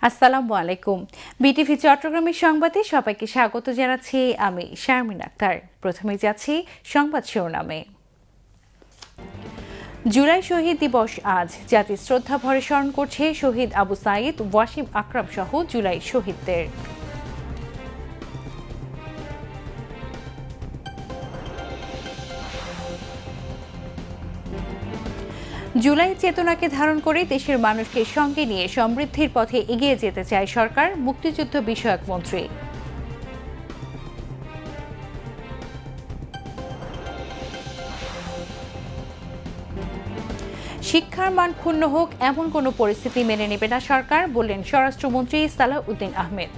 আসসালামু আলাইকুম। বিটিভি চট্টগ্রামের সংবাদে সবাইকে স্বাগত জানাচ্ছি আমি শারমিন আক্তার। প্রথমে যাচ্ছি সংবাদ শিরোনামে। জুলাই শহীদ দিবস আজ জাতির শ্রদ্ধা ভরে স্মরণ করছে শহীদ আবু সাঈদ, ওয়াসিম আকরাম সহ জুলাই শহীদদের। জুলাই চেতনাকে ধারণ করে দেশের মানুষকে সঙ্গে নিয়ে সমৃদ্ধির পথে এগিয়ে যেতে চায় সরকার, মুক্তিযুদ্ধ বিষয়ক মন্ত্রী। শিক্ষার মান ক্ষুণ্ণ হোক এমন কোনো পরিস্থিতি মেনে নেবে না সরকার, বললেন স্বরাষ্ট্রমন্ত্রী সালাহউদ্দিন আহমেদ।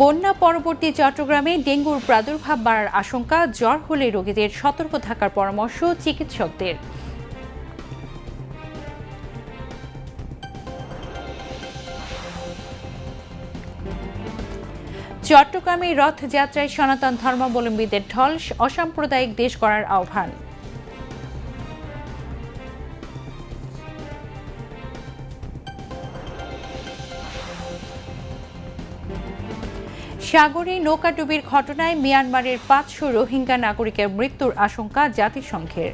বন্যা পরবর্তী চট্টগ্রামে ডেঙ্গুর প্রাদুর্ভাব বাড়ার আশঙ্কা, জ্বর হলে রোগীদের সতর্ক থাকার পরামর্শ চিকিৎসকদের। চট্টগ্রামে রথযাত্রায় সনাতন ধর্মাবলম্বীদের ঢল, অসাম্প্রদায়িক দেশ গড়ার আহ্বান। সাগরে নৌকাডুবির ঘটনায় মিয়ানমারের ৫০০ রোহিঙ্গা নাগরিকের মৃত্যুর আশঙ্কা জাতিসংঘের।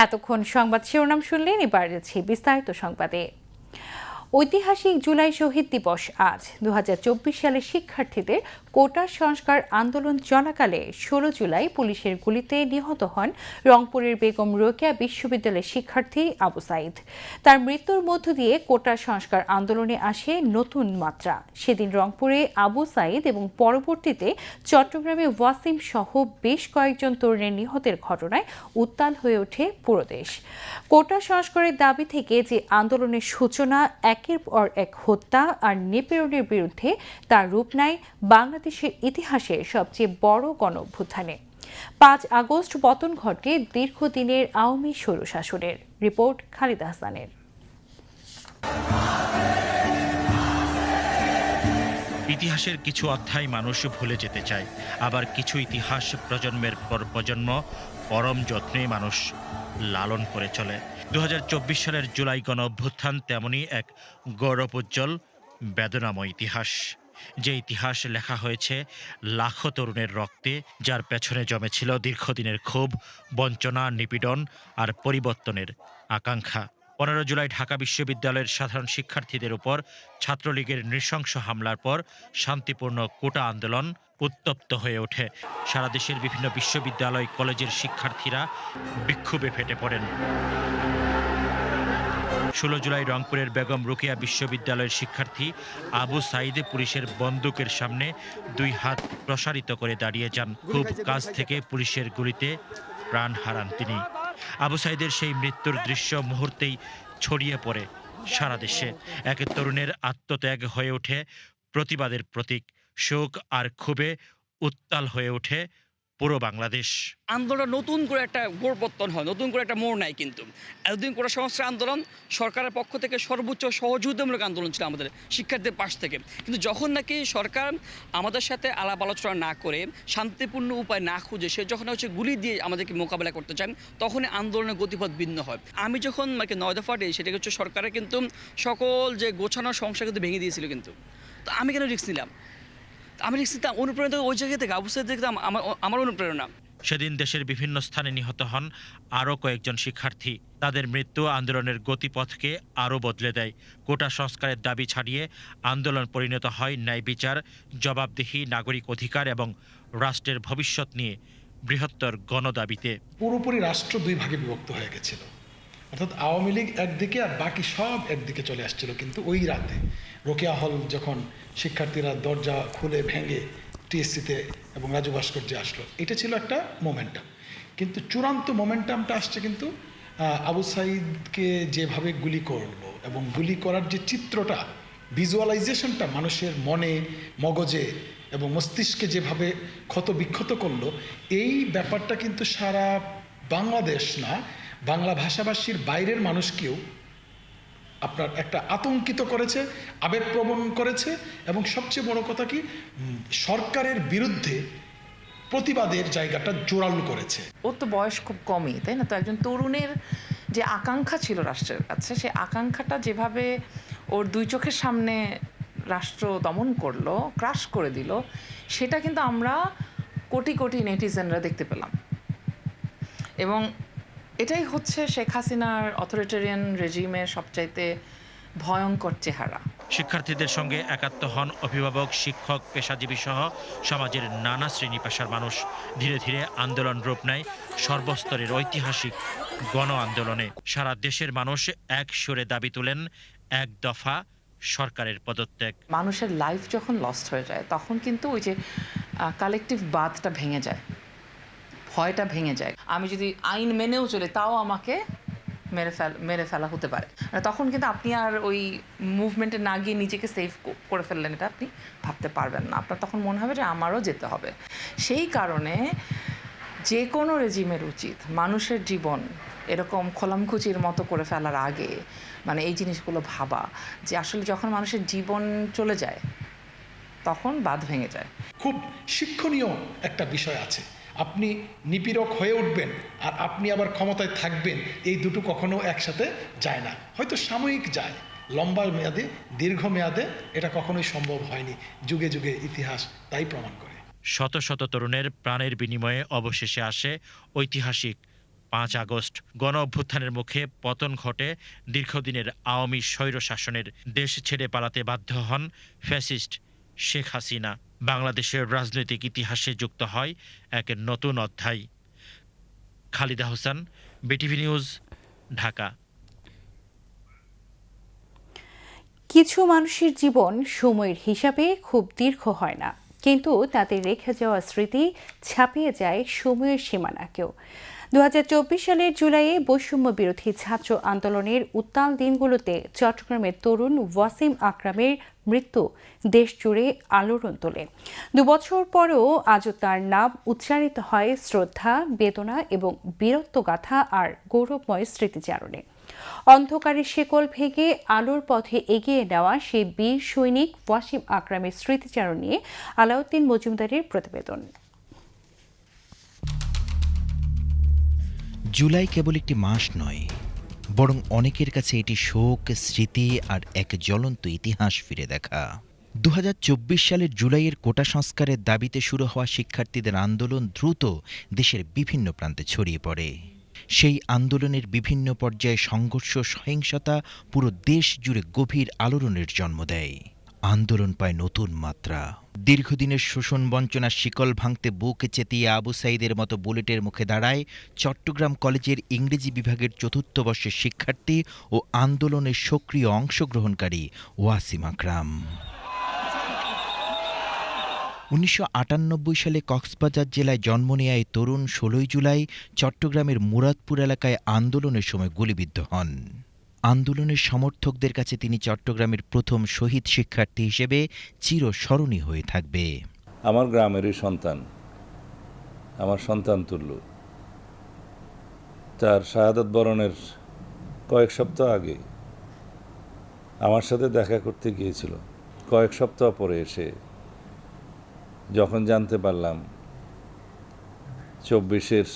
এতক্ষণ সংবাদ শিরোনাম শুনলেন, এবার যাচ্ছি বিস্তারিত সংবাদে। ঐতিহাসিক জুলাই শহীদ দিবস আজ। ২০২৪ সালের শিক্ষার্থীদের কোটা সংস্কার আন্দোলন চলাকালে ১৬ জুলাই পুলিশের গুলিতে নিহত হন রংপুরের বেগম রোকেয়া বিশ্ববিদ্যালয়ের শিক্ষার্থী আবু সাঈদ। তার মৃত্যুর মধ্য দিয়ে কোটা সংস্কার আন্দোলনে আসে নতুন মাত্রা। সেদিন রংপুরে আবু সাঈদ এবং পরবর্তীতে চট্টগ্রামে ওয়াসিম সহ বেশ কয়েকজন তরুণের নিহতের ঘটনায় উত্তাল হয়ে ওঠে পুরো দেশ। কোটা সংস্কারের দাবি থেকে যে আন্দোলনের সূচনা, একের পর এক হত্যা আর নিপীড়নের বিরুদ্ধে তার রূপ নেয় বাংলাদেশের ইতিহাসের সবচেয়ে বড় গণঅভ্যুত্থানে। ৫ আগস্ট পতন ঘটে দীর্ঘদিনের আওয়ামী স্বৈরশাসনের। রিপোর্ট খালিদ হাসানের। ইতিহাসের কিছু অধ্যায় মানুষ ভুলে যেতে চায়, আবার কিছু ইতিহাস প্রজন্মের পর প্রজন্ম পরম যত্নে মানুষ লালন করে চলে। ২০২৪ সালের জুলাই গণ অভ্যুত্থান তেমনই এক গৌরবোজ্জ্বল বেদনাময় ইতিহাস। যে ইতিহাস লেখা হয়েছে লাখো তরুণের রক্তে, যার পেছনে জমেছিল দীর্ঘদিনের ক্ষোভ, বঞ্চনা, নিপীড়ন আর পরিবর্তনের আকাঙ্ক্ষা। ১৫ জুলাই ঢাকা বিশ্ববিদ্যালয়ের সাধারণ শিক্ষার্থীদের উপর ছাত্রলীগের নৃশংস হামলার পর শান্তিপূর্ণ কোটা আন্দোলন উত্তপ্ত হয়ে ওঠে। সারা দেশের বিভিন্ন বিশ্ববিদ্যালয়, কলেজের শিক্ষার্থীরা বিক্ষোভে ফেটে পড়েন। ১৬ জুলাই রংপুরের বেগম রোকেয়া বিশ্ববিদ্যালয়ের শিক্ষার্থী আবু সাঈদ পুলিশের বন্দুকের সামনে ২ হাত প্রসারিত করে দাঁড়িয়ে যান। খুব কাছ থেকে পুলিশের গুলিতে প্রাণ হারান তিনি। আবু সাঈদের সেই মৃত্যুর দৃশ্য মুহূর্তেই ছড়িয়ে পড়ে সারা দেশে। এক তরুণের আত্মত্যাগ হয়ে ওঠে প্রতিবাদের প্রতীক। শোক আর ক্ষোভে উত্তাল হয়ে ওঠে পুরো বাংলাদেশ। আন্দোলন নতুন করে একটা গোড়পত্তন হয়, নতুন করে একটা মোড় নেয়। কিন্তু এতদিন কোটা সংস্কার আন্দোলন সরকারের পক্ষ থেকে সর্বোচ্চ সহযোগিতামূলক আন্দোলন ছিল আমাদের শিক্ষার্থীদের পাশ থেকে। কিন্তু যখন নাকি সরকার আমাদের সাথে আলাপ আলোচনা না করে, শান্তিপূর্ণ উপায় না খুঁজে সে যখন গুলি দিয়ে আমাদেরকে মোকাবেলা করতে চান, তখনই আন্দোলনের গতিপথ ভিন্ন হয়। আমি যখন 9 দফা দিই, সেটা হচ্ছে সরকারের কিন্তু সকল যে গোছানো সংসার কিন্তু ভেঙে দিয়েছিল। কিন্তু তো আমি কেন রিস্ক নিলাম? আমি রিস্ক নিতাম অনুপ্রেরণা ওই জায়গা থেকে, অবশ্যই দেখতাম আমার অনুপ্রেরণা। সেদিন দেশের বিভিন্ন স্থানে নিহত হন আরও কয়েকজন শিক্ষার্থী। তাদের মৃত্যু আন্দোলনের গতিপথকে আরও বদলে দেয়। কোটা সংস্কারের দাবি ছাড়িয়ে আন্দোলন পরিণত হয় ন্যায় বিচার, জবাবদিহি, নাগরিক অধিকার এবং রাষ্ট্রের ভবিষ্যৎ নিয়ে বৃহত্তর গণদাবিতে। পুরোপুরি রাষ্ট্র 2 ভাগে বিভক্ত হয়ে গেছিল, অর্থাৎ আওয়ামী লীগ একদিকে আর বাকি সব একদিকে চলে আসছিল। কিন্তু ওই রাতে রোকেয়া হল যখন শিক্ষার্থীরা দরজা খুলে ভেঙে টিএসসিতে এবং রাজু ভাস্কর্যে আসলো, এটা ছিল একটা মোমেন্টাম। কিন্তু চূড়ান্ত মোমেন্টামটা আসছে কিন্তু আবু সাঈদকে যেভাবে গুলি করলো এবং গুলি করার যে চিত্রটা, ভিজুয়ালাইজেশনটা মানুষের মনে, মগজে এবং মস্তিষ্কে যেভাবে ক্ষত বিক্ষত করলো, এই ব্যাপারটা কিন্তু সারা বাংলাদেশ না, বাংলা ভাষাভাষীর বাইরের মানুষকেও আপনার একটা আতঙ্কিত করেছে, আবেগপ্রবণ করেছে, এবং সবচেয়ে বড় কথা কি, সরকারের বিরুদ্ধে প্রতিবাদের জায়গাটা জোরালো করেছে। ওর তো বয়স খুব কমই, তাই না? তো একজন তরুণের যে আকাঙ্ক্ষা ছিল রাষ্ট্রের কাছে, সেই আকাঙ্ক্ষাটা যেভাবে ওর দুই চোখের সামনে রাষ্ট্র দমন করলো, ক্রাশ করে দিল, সেটা কিন্তু আমরা কোটি কোটি নেটিজেনরা দেখতে পেলাম। এবং এটাই হচ্ছে শেখ হাসিনার অথরিটেরিয়ান রেজিমের সবচাইতে ভয়ঙ্কর চেহারা। শিক্ষার্থীদের সঙ্গে একাত্ম হন অভিভাবক, শিক্ষক, পেশাজীবী সহ সমাজের নানা শ্রেণী পেশার মানুষ। ধীরে ধীরে আন্দোলন রূপ নেয় সর্বস্তরের ঐতিহাসিক গণ আন্দোলনে। সারা দেশের মানুষ এক সুরে দাবি তুলেন এক দফা সরকারের পদত্যাগ। মানুষের লাইফ যখন লস্ট হয়ে যায়, তখন কিন্তু ওই যে কালেকটিভ বাঁধটা ভেঙে যায়, ভয়টা ভেঙে যায়। আমি যদি আইন মেনেও চলি, তাও আমাকে মেরে ফেলা হতে পারে। তখন কিন্তু আপনি আর ওই মুভমেন্টে না গিয়ে নিজেকে সেভ করে ফেললেন, এটা আপনি ভাবতে পারবেন না। আপনার তখন মনে হবে যে আমারও যেতে হবে। সেই কারণে যে কোনো রেজিমের উচিত মানুষের জীবন এরকম খোলামখুচির মতো করে ফেলার আগে মানে এই জিনিসগুলো ভাবা, যে আসলে যখন মানুষের জীবন চলে যায় তখন বাঁধ ভেঙে যায়। খুব শিক্ষণীয় একটা বিষয় আছে। আপনি নিপীড়ক হয়ে উঠবেন আর আপনি আবার ক্ষমতায় থাকবেন, এই দুটো কখনো একসাথে যায় না। হয়তো সাময়িক যায়, লম্বা মেয়াদে, দীর্ঘ মেয়াদে এটা কখনোই সম্ভব হয়নি। যুগে যুগে ইতিহাস তাই প্রমাণ করে। শত শত তরুণের প্রাণের বিনিময়ে অবশেষে আসে ঐতিহাসিক 5 আগস্ট। গণ অভ্যুত্থানের মুখে পতন ঘটে দীর্ঘদিনের আওয়ামী স্বৈরশাসনের। দেশ ছেড়ে পালাতে বাধ্য হন ফ্যাসিস্ট শেখ হাসিনা। বাংলাদেশের রাজনৈতিক ইতিহাসে যুক্ত হয় এক নতুন অধ্যায়। Khalida Hossain, BTV news, Dhaka. কিছু মানুষের জীবন সময়ের হিসাবে খুব দীর্ঘ হয় না, কিন্তু তাদের রেখে যাওয়া স্মৃতি ছাপিয়ে যায় সময়ের সীমানাকেও। 2024 সালের জুলাইয়ে বৈষম্য বিরোধী ছাত্র আন্দোলনের উত্তাল দিনগুলোতে চট্টগ্রামের তরুণ ওয়াসিম আকরামের মৃত্যু দেশ জুড়ে আলোড়ন তোলে। 2 বছর পরেও আজও তার নাম উচ্চারিত হয় শ্রদ্ধা, বেদনা এবং বীরত্বগাথা আর গৌরবময় স্মৃতিচারণে। অন্ধকারের শেকল ভেঙে আলোর পথে এগিয়ে নেওয়া সেই বীর সৈনিক ওয়াসিম আকরামের স্মৃতিচারণ নিয়ে আলাউদ্দিন মজুমদারের প্রতিবেদন। জুলাই কেবল একটি মাস নয়, বরং অনেকের কাছে এটি শোক, স্মৃতি আর এক জ্বলন্ত ইতিহাস ফিরে দেখা। 2024 সালের জুলাইয়ের কোটা সংস্কারের দাবিতে শুরু হওয়া শিক্ষার্থীদের আন্দোলন দ্রুত দেশের বিভিন্ন প্রান্তে ছড়িয়ে পড়ে। সেই আন্দোলনের বিভিন্ন পর্যায়ে সংঘর্ষ, সহিংসতা পুরো দেশ জুড়ে গভীর আলোড়নের জন্ম দেয়। আন্দোলন পায় নতুন মাত্রা। দীর্ঘদিনের শোষণ বঞ্চনার শিকল ভাঙতে বুক চেতিয়ে আবু সাঈদের মতো বুলেটের মুখে দাঁড়ায় চট্টগ্রাম কলেজের ইংরেজি বিভাগের 4র্থ বর্ষের শিক্ষার্থী ও আন্দোলনের সক্রিয় অংশগ্রহণকারী ওয়াসিম আকরাম। 1998 সালে কক্সবাজার জেলায় জন্ম নেয়া এই তরুণ 16 জুলাই চট্টগ্রামের মুরাদপুর এলাকায় আন্দোলনের সময় গুলিবিদ্ধ হন। আন্দোলনের সমর্থকদের কাছে তিনি চট্টগ্রামের প্রথম শহীদ শিক্ষার্থী হিসেবে চিরস্মরণীয় হয়ে থাকবে। আমার গ্রামেরই সন্তান, আমার সন্তান তুল্য। তার শাহাদাত বরণের কয়েক সপ্তাহ আগে আমার সাথে দেখা করতে গিয়েছিল। কয়েক সপ্তাহ পরে এসে যখন জানতে পারলাম 24-এর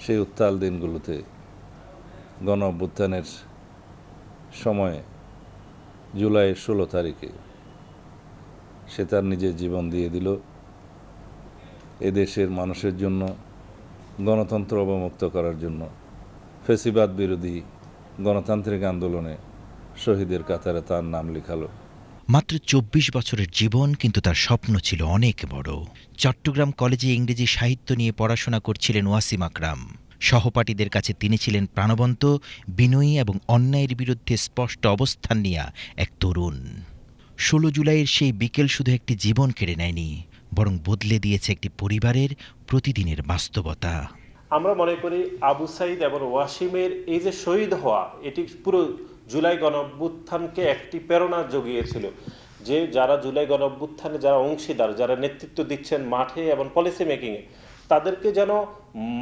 সেই উত্তাল দিনগুলোতে গণ অভ্যুত্থানের সময়ে জুলাইয়ের 16 তারিখে সে তার নিজের জীবন দিয়ে দিল এদেশের মানুষের জন্য, গণতন্ত্র অবমুক্ত করার জন্য, ফ্যাসিবাদ বিরোধী গণতান্ত্রিক আন্দোলনে শহীদের কাতারে তার নাম লেখালো। মাত্র 24 বছরের জীবন, কিন্তু তার স্বপ্ন ছিল অনেক বড়। চট্টগ্রাম কলেজে ইংরেজি সাহিত্য নিয়ে পড়াশোনা করছিলেন ওয়াসিম আকরাম। সহপাঠীদের কাছে তিনি ছিলেন প্রাণবন্ত, বিনয়ী এবং অন্যায়ের বিরুদ্ধে স্পষ্ট অবস্থান নেয়া এক তরুণ। 16 জুলাইয়ের সেই বিকেল শুধু একটি জীবন কেড়ে নেয়নি, বরং বদলে দিয়েছে একটি পরিবারের প্রতিদিনের বাস্তবতা। আমরা মনে করি আবু সাঈদ এবং ওয়াসিমের এই যে শহীদ হওয়া, এটি পুরো জুলাই গণঅভ্যুত্থানকে একটি প্রেরণা জুগিয়েছিল, যে যারা জুলাই গণঅভ্যুত্থানে যারা অংশীদার, যারা নেতৃত্ব দিচ্ছেন মাঠে এবং পলিসি মেকিংয়ে, তাদেরকে যেন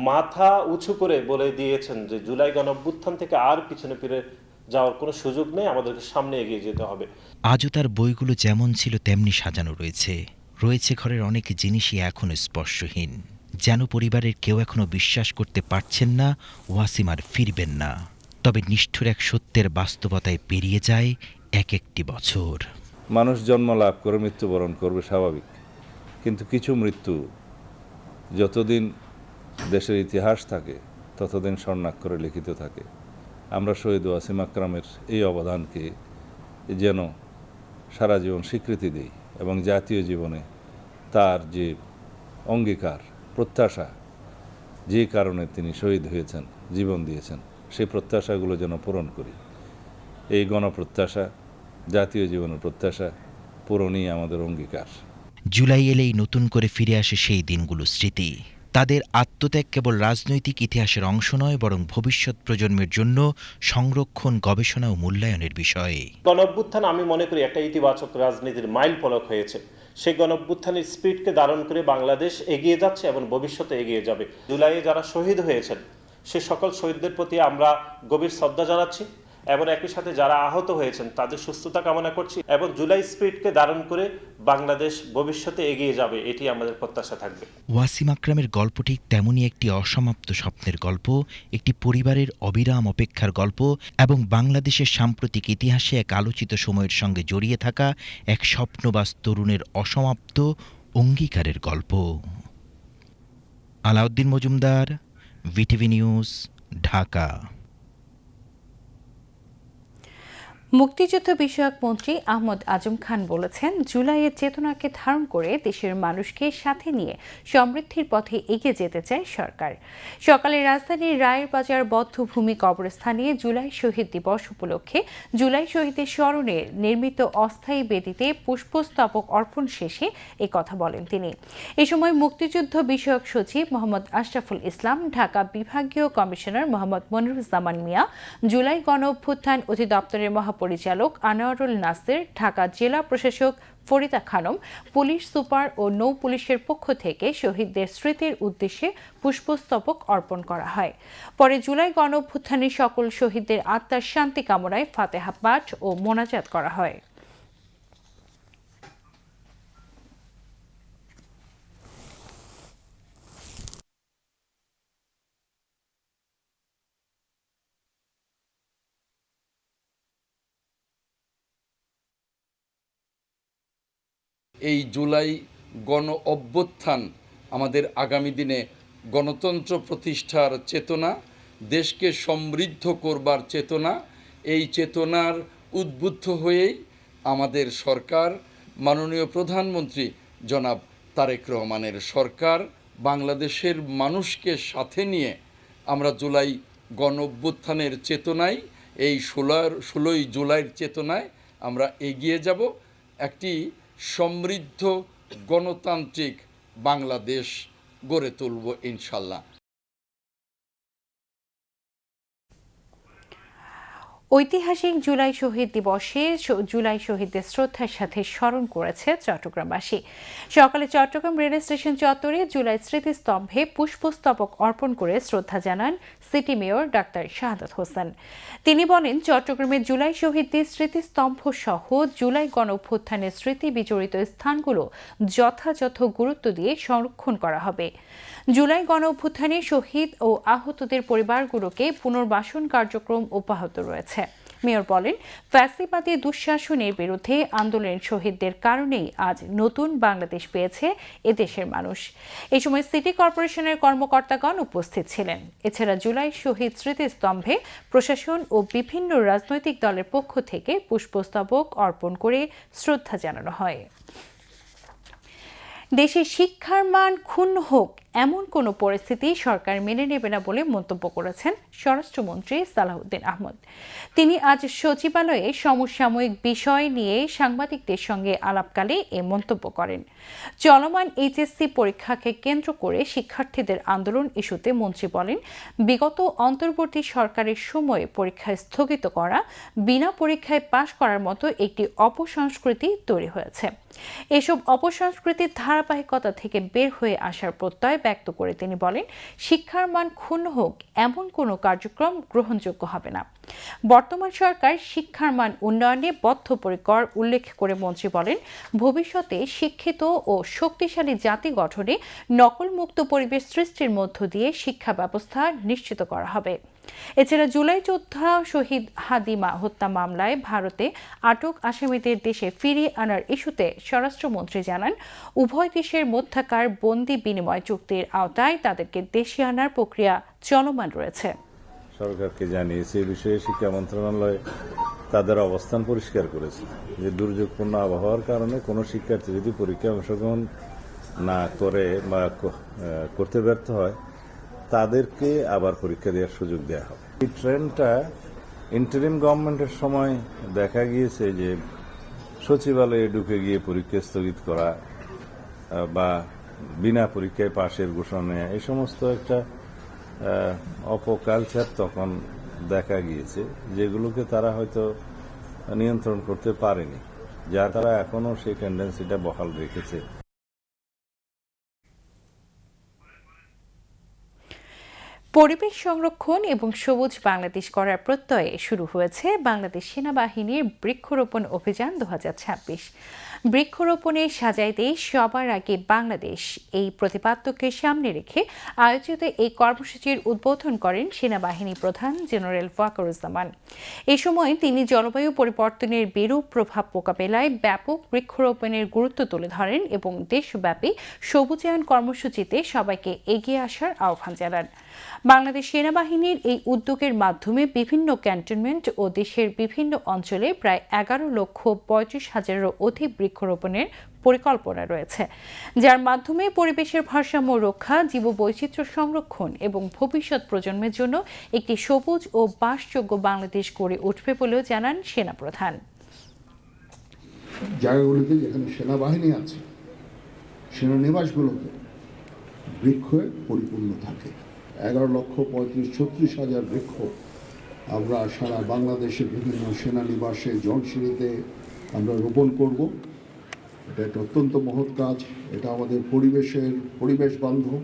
মাথা উঁচু করে বলে দিয়েছেন যে জুলাই গণঅভ্যুত্থান থেকে আর পিছনে ফিরে যাওয়ার কোনো সুযোগ নেই, আমাদেরকে সামনে এগিয়ে যেতে হবে। আজও তার বইগুলো যেমন ছিল তেমনি সাজানো রয়েছে। রয়েছে ঘরের অনেক জিনিসই এখনো স্পর্শহীন, যেন পরিবারের কেউ এখনো বিশ্বাস করতে পারছেন না ওয়াসিম আর ফিরবেন না। তবে নিষ্ঠুর এক সত্যের বাস্তবতায় পেরিয়ে যায় এক একটি বছর। মানুষ জন্ম লাভ করে মৃত্যুবরণ করবে স্বাভাবিক, কিন্তু কিছু মৃত্যু যতদিন দেশের ইতিহাস থাকে ততদিন স্বর্ণাক্ষরে লিখিত থাকে। আমরা শহীদ ওয়াসিম আকরামের এই অবদানকে যেন সারা জীবন স্বীকৃতি দিই এবং জাতীয় জীবনে তার যে অঙ্গীকার, প্রত্যাশা, যে কারণে তিনি শহীদ হয়েছেন, জীবন দিয়েছেন, সেই প্রত্যাশাগুলো যেন পূরণ করি। এই গণপ্রত্যাশা, জাতীয় জীবনের প্রত্যাশা পূরণই আমাদের অঙ্গীকার। জুলাই এলেই নতুন করে ফিরে আসে সেই দিনগুলো স্মৃতি। তাদের আত্মত্যাগ কেবল রাজনৈতিক ইতিহাসের অংশ নয়, বরং ভবিষ্যৎ প্রজন্মের জন্য সংরক্ষণ, গবেষণা ও মূল্যায়নের বিষয়ে। গণঅভ্যুত্থান আমি মনে করি একটা ইতিবাচক রাজনীতির মাইল ফলক হয়েছে। সেই গণঅভ্যুত্থানের স্পিডকে ধারণ করে বাংলাদেশ এগিয়ে যাচ্ছে এবং ভবিষ্যতে এগিয়ে যাবে। জুলাইয়ে যারা শহীদ হয়েছেন সে সকল শহীদদের প্রতি আমরা গভীর শ্রদ্ধা জানাচ্ছি এবং একই সাথে যারা আহত হয়েছেন তাদের সুস্থতা কামনা করছি এবং জুলাই স্পিরিটকে ধারণ করে বাংলাদেশ ভবিষ্যতে এগিয়ে যাবে, এটি আমাদের প্রত্যাশা থাকবে। ওয়াসিম আকরামের গল্পটি তেমনই একটি অসমাপ্ত স্বপ্নের গল্প, একটি পরিবারের অবিরাম অপেক্ষার গল্প এবং বাংলাদেশের সাম্প্রতিক ইতিহাসে এক আলোচিত সময়ের সঙ্গে জড়িয়ে থাকা এক স্বপ্নবাজ তরুণের অসমাপ্ত অঙ্গীকারের গল্প। Alauddin Majumdar, VTV news, Dhaka. মুক্তিযুদ্ধ বিষয়ক মন্ত্রী আহমদ আজম খান বলেছেন, জুলাইয়ের চেতনাকে ধারণ করে দেশের মানুষকে সাথে নিয়ে সমৃদ্ধির পথে এগিয়ে যেতে চায় সরকার। সকালে রাজধানীর রায়ের বাজার বদ্ধভূমি কবরস্থানে জুলাই শহীদ দিবস উপলক্ষে জুলাই শহীদের স্মরণে নির্মিত অস্থায়ী বেদিতে পুষ্পস্তবক অর্পণ শেষে এ কথা বলেন তিনি। এ সময় মুক্তিযুদ্ধ বিষয়ক সচিব মোহাম্মদ আশরাফুল ইসলাম, ঢাকা বিভাগীয় কমিশনার মোহাম্মদ মনিরুজ্জামান মিয়া, জুলাই গণঅভ্যুত্থান অধিদপ্তরের মহাপরিচালক আনোয়ারুল নাসির, ঢাকা জেলা প্রশাসক ফরিদা খানম, পুলিশ সুপার ও নৌ পুলিশের পক্ষ থেকে শহীদদের স্মৃতির উদ্দেশ্যে পুষ্পস্তবক অর্পণ করা হয়। পরে জুলাই গণঅভ্যুত্থানের সকল শহীদদের আত্মার শান্তি কামনায় ফাতেহা পাঠ ও মোনাজাত করা হয়। এই জুলাই গণ অভ্যুত্থান আমাদের আগামী দিনে গণতন্ত্র প্রতিষ্ঠার চেতনা, দেশকে সমৃদ্ধ করবার চেতনা। এই চেতনার উদ্বুদ্ধ হয়েই আমাদের সরকার, মাননীয় প্রধানমন্ত্রী জনাব তারেক রহমানের সরকার, বাংলাদেশের মানুষকে সাথে নিয়ে আমরা জুলাই গণ অভ্যুত্থানের চেতনায়, এই 16ই জুলাইয়ের চেতনায় আমরা এগিয়ে যাব। একটি সমৃদ্ধ গণতান্ত্রিক বাংলাদেশ গড়ে তুলব ইনশাল্লাহ। ঐতিহাসিক জুলাই শহীদ দিবসে জুলাই শহীদদের শ্রদ্ধার সাথে স্মরণ করেছে চট্টগ্রামবাসী। সকালে চট্টগ্রাম রেল স্টেশন চত্বরে জুলাই স্মৃতিস্তম্ভে পুষ্পস্তবক অর্পণ করে শ্রদ্ধা জানান city mayor doctor Shahadat Hossain. তিনি বলেন, চট্টগ্রামের জুলাই শহীদদের স্মৃতিস্তম্ভ সহ জুলাই গণঅভ্যুত্থানের স্মৃতি বিজড়িত স্থানগুলো যথাযথ গুরুত্ব দিয়ে সংরক্ষণ করা হবে। জুলাই গণঅভ্যুত্থানে শহীদ ও আহতদের পরিবারগুলোকে পুনর্বাসন কার্যক্রম অব্যাহত রয়েছে। মেয়র বলেন, ফ্যাসিবাদী দুঃশাসনের বিরুদ্ধে আন্দোলনের শহীদদের কারণেই আজ নতুন বাংলাদেশ পেয়েছে এদেশের মানুষ। এই সময় সিটি কর্পোরেশনের কর্মকর্তাগণ উপস্থিত ছিলেন। এছাড়া জুলাই শহীদ স্মৃতিস্তম্ভে প্রশাসন ও বিভিন্ন রাজনৈতিক দলের পক্ষ থেকে পুষ্পস্তবক অর্পণ করে শ্রদ্ধা জানানো হয়। দেশে শিক্ষার মান ক্ষুণ্ণ হোক এমন কোনো পরিস্থিতি সরকার মেনে নেবে না বলে মন্তব্য করেছেন স্বরাষ্ট্রমন্ত্রী সালাউদ্দিন আহমদ। তিনি আজ সচিবালয়ে সমসাময়িক বিষয় নিয়ে সাংবাদিকদের সঙ্গে আলাপকালে এ মন্তব্য করেন। চলমান এইচএসসি পরীক্ষাকে কেন্দ্র করে শিক্ষার্থীদের আন্দোলন ইস্যুতে মন্ত্রী বলেন, বিগত অন্তর্বর্তী সরকারের সময়ে পরীক্ষা স্থগিত করা, বিনা পরীক্ষায় পাশ করার মতো একটি অপসংস্কৃতি তৈরি হয়েছে। এসব অপসংস্কৃতির ধারাবাহিকতা থেকে বের হয়ে আসার প্রত্যয় ব্যক্ত করে তিনি বলেন, শিক্ষার মান ক্ষুণ্ণ হোক এমন কোনো কার্যক্রম গ্রহণযোগ্য হবে না। বর্তমান সরকার শিক্ষার মান উন্নয়নে বদ্ধপরিকর উল্লেখ করে মন্ত্রী বলেন, ভবিষ্যতে শিক্ষিত ও শক্তিশালী জাতি গঠনে নকলমুক্ত পরিবেশ সৃষ্টির মধ্য দিয়ে শিক্ষা ব্যবস্থা নিশ্চিত করা হবে। এছাড়া জুলাই যোদ্ধা শহীদ হাদিমা হত্যা মামলায় ভারতে আটক আসামিদের দেশে ফিরিয়ে আনার ইস্যুতে স্বরাষ্ট্রমন্ত্রী জানান, উভয় দেশের মধ্যকার বন্দি বিনিময় চুক্তির আওতায় তাদেরকে দেশে আনার প্রক্রিয়া চলমান রয়েছে। সরকারকে জানিয়েছে এই বিষয়ে শিক্ষা মন্ত্রণালয় তাদের অবস্থান পরিষ্কার করেছে যে দুর্যোগপূর্ণ আবহাওয়ার কারণে কোনো শিক্ষার্থী যদি পরীক্ষায় অংশগ্রহণ না করে বা করতে ব্যর্থ হয় তাদেরকে আবার পরীক্ষা দেওয়ার সুযোগ দেওয়া হবে। এই ট্রেন্ডটা ইন্টারিম গভর্নমেন্টের সময় দেখা গিয়েছে যে সচিবালয়ে ঢুকে গিয়ে পরীক্ষা স্থগিত করা বা বিনা পরীক্ষায় পাশের ঘোষণা নেওয়া, এই সমস্ত একটা অপকালচার তখন দেখা গিয়েছে, যেগুলোকে তারা হয়তো নিয়ন্ত্রণ করতে পারেনি, যার তারা এখনো সেই টেন্ডেন্সিটা বহাল রেখেছে। পরিবেশ সংরক্ষণ এবং সবুজ বাংলাদেশ করার প্রত্যয়ে শুরু হয়েছে বাংলাদেশ সেনাবাহিনীর বৃক্ষরোপণ অভিযান 2026। বৃক্ষরোপণে সাজাই দেশ সবার আগে বাংলাদেশ এই প্রতিপাদ্যকে সামনে রেখে আয়োজিত এই কর্মসূচির উদ্বোধন করেন সেনাবাহিনী প্রধান জেনারেল ওয়াকারুজ্জামান। এ সময় তিনি জলবায়ু পরিবর্তনের বিরূপ প্রভাব মোকাবেলায় ব্যাপক বৃক্ষরোপণের গুরুত্ব তুলে ধরেন এবং দেশব্যাপী সবুজায়ন কর্মসূচিতে সবাইকে এগিয়ে আসার আহ্বান জানান। বাংলাদেশ সেনাবাহিনীর এই উদ্যোগের মাধ্যমে বিভিন্ন ক্যান্টনমেন্ট ও দেশের বিভিন্ন অঞ্চলে প্রায় 11,35,000-এরও অধিক বৃক্ষরোপণের পরিকল্পনা রয়েছে, যার মাধ্যমে পরিবেশের ভারসাম্য রক্ষা, জীববৈচিত্র্য সংরক্ষণ এবং ভবিষ্যৎ প্রজন্মের জন্য একটি সবুজ ও বাসযোগ্য বাংলাদেশ গড়ে উঠবে বলেও জানান সেনাপ্রধান। জায়গাগুলিতে যেখানে সেনাবাহিনী আছে, সেনানিবাসগুলোতে বৃক্ষে পরিপূর্ণ থাকে। 11,35,36,000 বৃক্ষ আমরা সারা বাংলাদেশের বিভিন্ন সেনানিবাসে, জনশিরিতে আমরা রোপণ করব। এটা একটা অত্যন্ত মহৎ কাজ। এটা আমাদের পরিবেশ বান্ধব।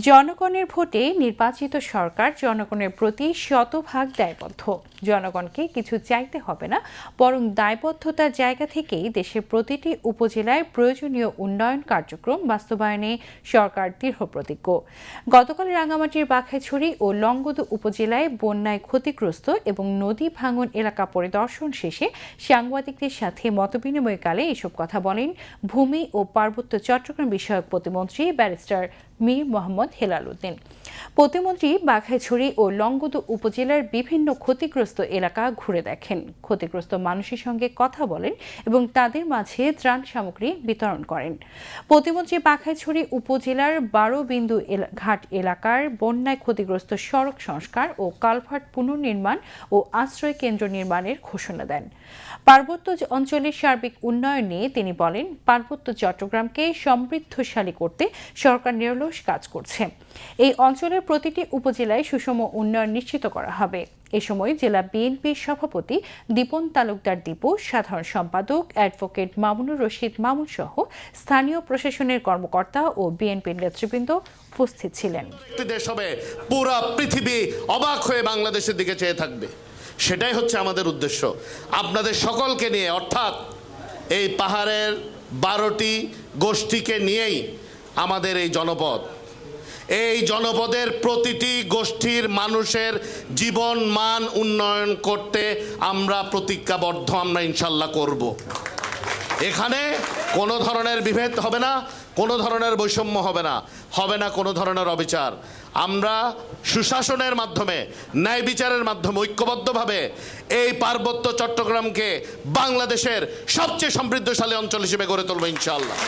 জনগণের ভোটে নির্বাচিত সরকার জনগণের প্রতি শতভাগ দায়বদ্ধ। জনগণকে কিছু চাইতে হবে না, বরং দায়বদ্ধতার জায়গা থেকেই দেশের প্রতিটি উপজেলায় প্রয়োজনীয় উন্নয়ন কার্যক্রম বাস্তবায়নে সরকার দৃঢ়প্রতিজ্ঞ। গতকাল রাঙামাটির বাঘাইছড়ি ও লংগদু উপজেলায় বন্যায় ক্ষতিগ্রস্ত এবং নদী ভাঙন এলাকা পরিদর্শন শেষে সাংবাদিকদের সাথে মতবিনিময়কালে এসব কথা বলেন ভূমি ও পার্বত্য চট্টগ্রাম বিষয়ক প্রতিমন্ত্রী ব্যারিস্টার মীর মোহাম্মদ হেলাল উদ্দিন। প্রতিমন্ত্রী বাঘাইছড়ি ও লংগদু উপজেলার বিভিন্ন ক্ষতিগ্রস্ত এলাকা ঘুরে দেখেন, ক্ষতিগ্রস্ত মানুষের সঙ্গে কথা বলেন এবং তাদের মাঝে ত্রাণ সামগ্রী বিতরণ করেন। প্রতিমন্ত্রী বাঘাইছড়ি উপজেলার 12 বিন্দু ঘাট এলাকার বন্যায় ক্ষতিগ্রস্ত সড়ক সংস্কার ও কালভার্ট পুনর্নির্মাণ ও আশ্রয় কেন্দ্র নির্মাণের ঘোষণা দেন। পার্বত্য অঞ্চলের সার্বিক উন্নয়ন নিয়ে তিনি বলেন, পার্বত্য চট্টগ্রামকে সমৃদ্ধশালী করতে সরকার নিরলস কাজ করছে। এই অঞ্চলের প্রতিটি উপজেলায় সুষম উন্নয়ন নিশ্চিত করা হবে। এ সময় জেলা বিএনপির সভাপতি দীপন তালুকদার দীপু, সাধারণ সম্পাদক অ্যাডভোকেট মামুনুর রশিদ মামুন সহ স্থানীয় প্রশাসনের কর্মকর্তা ও বিএনপির নেতৃবৃন্দ উপস্থিত ছিলেন। দেশ হবে, পুরো পৃথিবী অবাক হয়ে বাংলাদেশের দিকে চেয়ে থাকবে, সেটাই হচ্ছে আমাদের উদ্দেশ্য। আপনাদের সকলকে নিয়ে, অর্থাৎ এই পাহাড়ের 12টি গোষ্ঠীকে নিয়েই আমাদের এই জনপদ। এই জনপদের প্রতিটি গোষ্ঠীর মানুষের জীবন মান উন্নয়ন করতে আমরা প্রতিজ্ঞাবদ্ধ, আমরা ইনশাল্লাহ করব। এখানে কোনো ধরনের বিভেদ হবে না, কোনো ধরনের বৈষম্য হবে না, হবে না কোনো ধরনের অবিচার। আমরা সুশাসনের মাধ্যমে, ন্যায় বিচারের মাধ্যমে ঐক্যবদ্ধভাবে এই পার্বত্য চট্টগ্রামকে বাংলাদেশের সবচেয়ে সমৃদ্ধশালী অঞ্চল হিসেবে গড়ে তুলব ইনশাআল্লাহ।